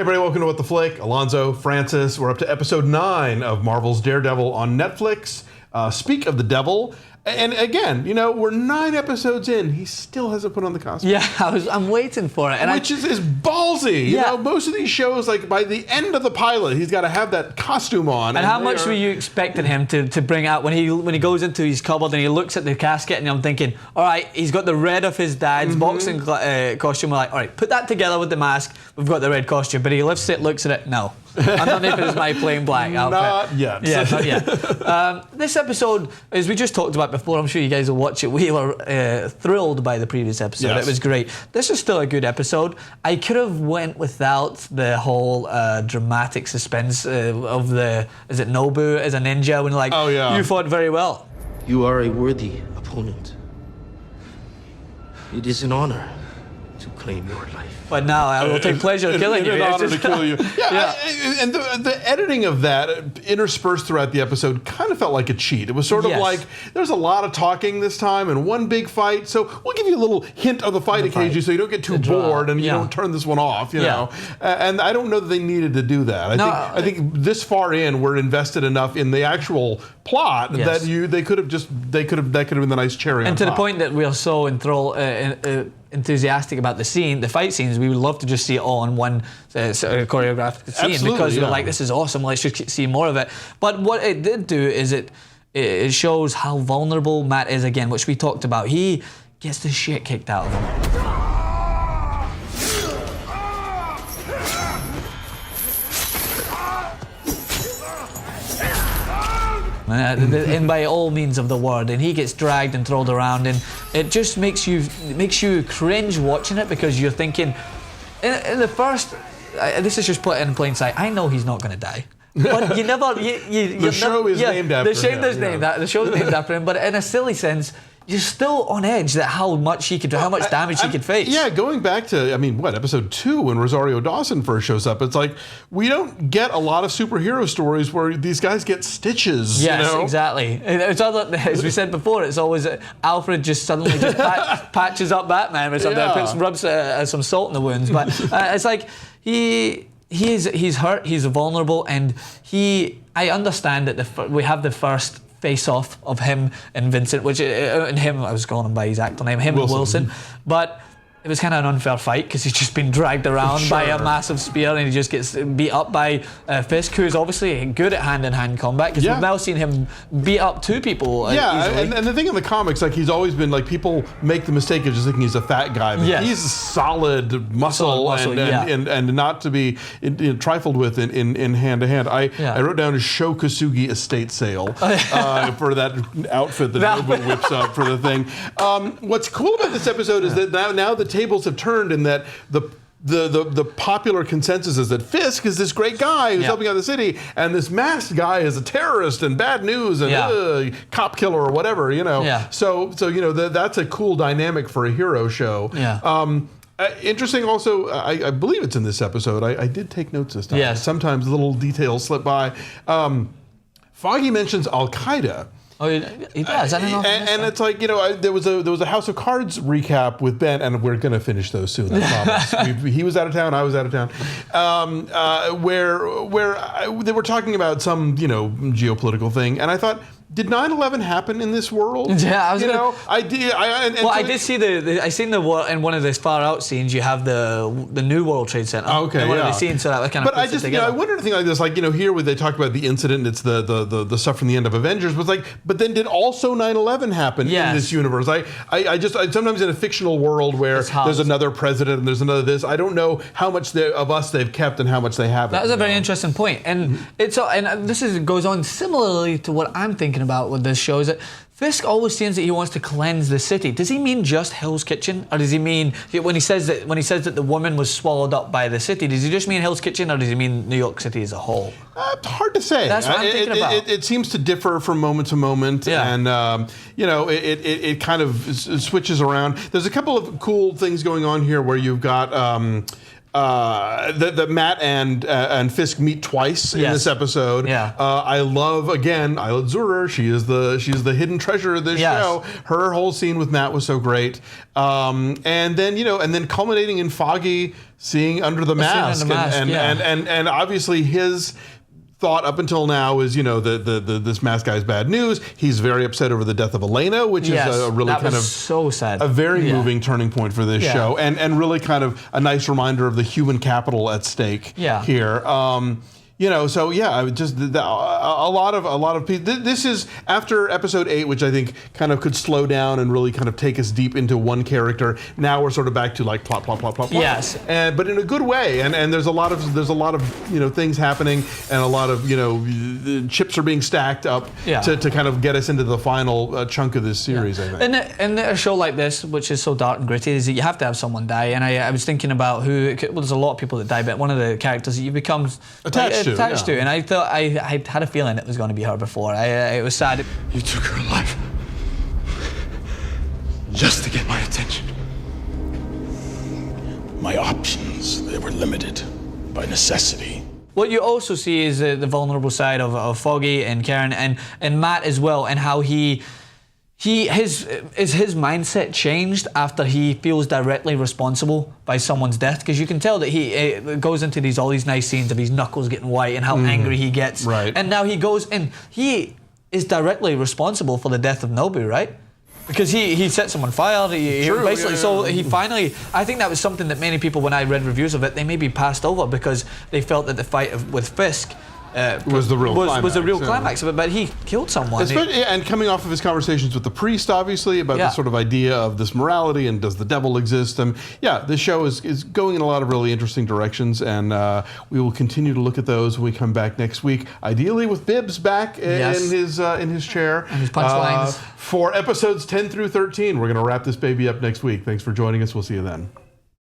Everybody, welcome to What the Flick. Alonso, Francis. We're up to episode 9 of Marvel's Daredevil on Netflix. Speak of the devil. And again, we're 9 episodes in. He still hasn't put on the costume. Yeah, I'm waiting for it. And Which is ballsy. Yeah. Most of these shows, like by the end of the pilot, he's got to have that costume on. And how much were you expecting him to bring out when he goes into his cupboard and he looks at the casket, and I'm thinking, all right, he's got the red of his dad's boxing costume. We're like, all right, put that together with the mask. We've got the red costume. But he lifts it, looks at it. No. Underneath it is my plain black outfit. Not yet. Yeah, not yet. This episode, as we just talked about before, I'm sure you guys will watch it. We were thrilled by the previous episode. Yes. It was great. This is still a good episode. I could have went without the whole dramatic suspense of the, is it Nobu as a ninja? When like, oh, yeah. You fought very well. You are a worthy opponent. It is an honor to claim your life. But now I will take pleasure killing you. It's an honor to kill you. Yeah. And the editing of that interspersed throughout the episode kind of felt like a cheat. It was sort of like, there's a lot of talking this time and one big fight, so we'll give you a little hint of the fight occasionally so you don't get too bored and you don't turn this one off, you know. And I don't know that they needed to do that. I think this far in, we're invested enough in the actual plot that that could have been the nice cherry on top. And to the point that we're so enthusiastic about the fight scenes, we would love to just see it all in one choreographed scene. Absolutely, because we're like, this is awesome, let's just see more of it. But what it did do is it shows how vulnerable Matt is again, which we talked about. He gets the shit kicked out of him. And by all means of the word, and he gets dragged and thrown around, and it just makes you cringe watching it, because you're thinking, in the first, this is just put in plain sight, I know he's not going to die. But you never... The show is named after him. The show's named after him, but in a silly sense, you're still on edge that how much damage he could face. Yeah, going back to, episode 2 when Rosario Dawson first shows up, it's like, we don't get a lot of superhero stories where these guys get stitches. Yes, exactly. It's other, as we said before, it's always Alfred just suddenly patches up Batman or something, rubs some salt in the wounds. But it's like, he's hurt, he's vulnerable, and I understand that we have the first face-off of him and Vincent, I was calling him by his actor name, and Wilson, but it was kind of an unfair fight because he's just been dragged around by a massive spear, and he just gets beat up by Fisk, who is obviously good at hand-in-hand combat, because we've now seen him beat up 2 people easily. And the thing in the comics, like, he's always been, like, people make the mistake of just thinking he's a fat guy, but he's solid muscle, and not to be trifled with in hand-to-hand. I wrote down a Sho Kosugi estate sale for that outfit that Nobu whips up for the thing. What's cool about this episode is that now the tables have turned, in that the popular consensus is that Fisk is this great guy who's helping out the city, and this masked guy is a terrorist and bad news and cop killer or whatever, So that's a cool dynamic for a hero show. Interesting also, I believe it's in this episode. I did take notes this time. Yes. Sometimes little details slip by. Foggy mentions Al-Qaeda. Oh, he does. I don't know. And it's like, there was a House of Cards recap with Ben, and we're going to finish those soon, I promise. He was out of town, I was out of town, where they were talking about some, geopolitical thing, and I thought, did 9/11 happen in this world? Yeah, I was I did. I did see I seen in one of the far out scenes. You have the new World Trade Center. Okay, one of the scenes, so that kind of. But I just, I wonder anything like this, like here where they talk about the incident, it's the stuff from the end of Avengers, was like, but then did also 9/11 happen in this universe? I just sometimes in a fictional world where there's another president and there's another this, I don't know how much of us they've kept and how much they haven't. That was a very interesting point, and goes on similarly to what I'm thinking about with this show, is that Fisk always seems that he wants to cleanse the city. Does he mean just Hell's Kitchen, or does he mean when he says that the woman was swallowed up by the city? Does he just mean Hell's Kitchen, or does he mean New York City as a whole? Hard to say. That's what I'm thinking about. It seems to differ from moment to moment, and it kind of switches around. There's a couple of cool things going on here where you've got. that Matt and Fisk meet twice in this episode. Yeah. I love again Isla Zurer. She's the hidden treasure of this show. Her whole scene with Matt was so great. And then culminating in Foggy seeing under the mask, and obviously his thought up until now is, this masked guy's bad news. He's very upset over the death of Elena, which is a really kind of so sad. A very moving turning point for this show, and really kind of a nice reminder of the human capital at stake here. I would just a lot of people. This is after episode 8, which I think kind of could slow down and really kind of take us deep into one character. Now we're sort of back to like plot. Yes. But in a good way. And there's a lot of things happening, and a lot of the chips are being stacked up to kind of get us into the final chunk of this series. I think. In a show like this, which is so dark and gritty, is that you have to have someone die. And I was thinking about there's a lot of people that die, but one of the characters that you become attached to, and I thought I had a feeling it was going to be her before. It was sad. You took her life just to get my attention. My options, they were limited by necessity. What you also see is the vulnerable side of Foggy and Karen and Matt as well, and how his mindset changed after he feels directly responsible by someone's death, because you can tell that he goes into all these nice scenes of his knuckles getting white and how angry he gets, right? And now he goes and he is directly responsible for the death of Nobu, right? Because he set someone fire. So he finally. I think that was something that many people, when I read reviews of it, they maybe passed over because they felt that the fight with Fisk was the real climax of it, but he killed someone. And coming off of his conversations with the priest, obviously, about the sort of idea of this morality and does the devil exist, and this show is going in a lot of really interesting directions, and we will continue to look at those when we come back next week, ideally with Bibbs back in his chair. And his punchlines. For episodes 10 through 13. We're going to wrap this baby up next week. Thanks for joining us. We'll see you then.